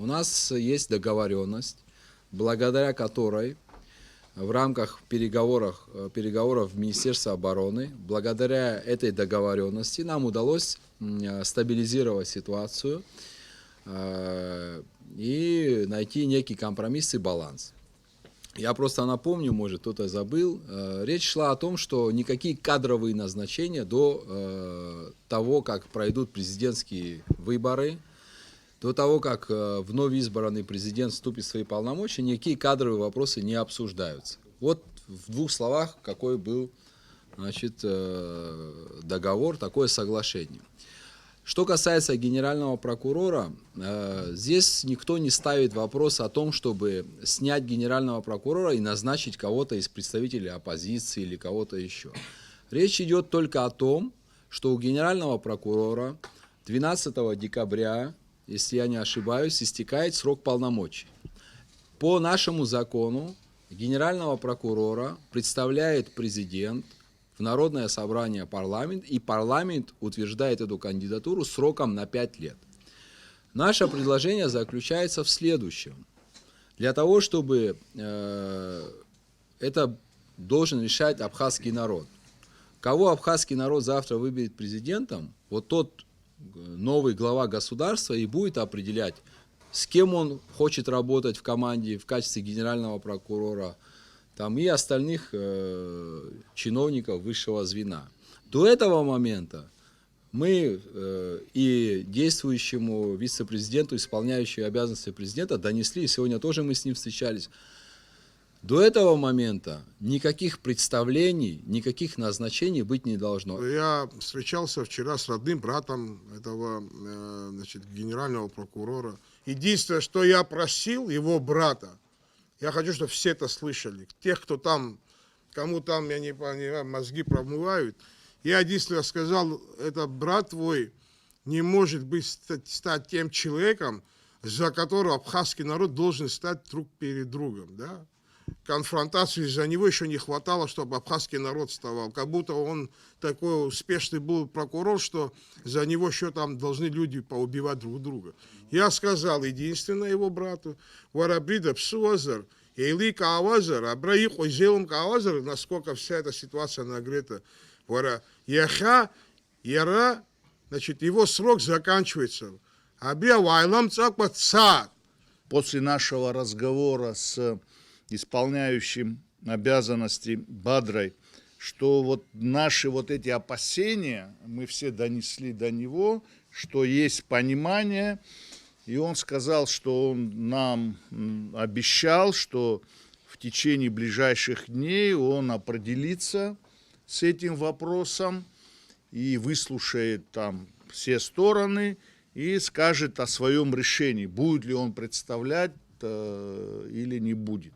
У нас есть договоренность, благодаря которой в рамках переговоров в Министерстве обороны, благодаря этой договоренности нам удалось стабилизировать ситуацию и найти некий компромисс и баланс. Я просто напомню, может кто-то забыл, речь шла о том, что никакие кадровые назначения до того, как пройдут президентские выборы, до того, как вновь избранный президент вступит в свои полномочия, никакие кадровые вопросы не обсуждаются. Вот в двух словах, какой был, значит, договор, такое соглашение. Что касается генерального прокурора, здесь никто не ставит вопрос о том, чтобы снять генерального прокурора и назначить кого-то из представителей оппозиции или кого-то еще. Речь идет только о том, что у генерального прокурора 12 декабря, если я не ошибаюсь, истекает срок полномочий. По нашему закону генерального прокурора представляет президент в Народное собрание парламент, и парламент утверждает эту кандидатуру сроком на 5 лет. Наше предложение заключается в следующем. Для того, чтобы это должен решать абхазский народ. Кого абхазский народ завтра выберет президентом, вот тот новый глава государства и будет определять, с кем он хочет работать в команде в качестве генерального прокурора, там, и остальных чиновников высшего звена. До этого момента мы и действующему вице-президенту, исполняющему обязанности президента, донесли, сегодня тоже мы с ним встречались, до этого момента никаких представлений, никаких назначений быть не должно. Я встречался вчера с родным братом этого значит, генерального прокурора. Единственное, что я просил его брата, я хочу, чтобы все это слышали. Тех, кто там, кому там, я не понимаю, мозги промывают. Я единственное сказал, это брат твой не может стать тем человеком, за которого абхазский народ должен стать друг перед другом. Да? Конфронтации за него еще не хватало, чтобы абхазский народ вставал. Как будто он такой успешный был прокурор, что за него еще там должны люди поубивать друг друга. Я сказал единственное его брату, варабрида псуазар, или кавазар, абраих ойзелом кавазар, насколько вся эта ситуация нагрета. Вара яха, яра, значит, его срок заканчивается. Абия вайлам цакба цад. После нашего разговора с исполняющим обязанности Бадрой, что вот наши вот эти опасения, мы все донесли до него, что есть понимание, и он сказал, что он нам обещал, что в течение ближайших дней он определится с этим вопросом и выслушает там все стороны и скажет о своем решении, будет ли он представлять или не будет.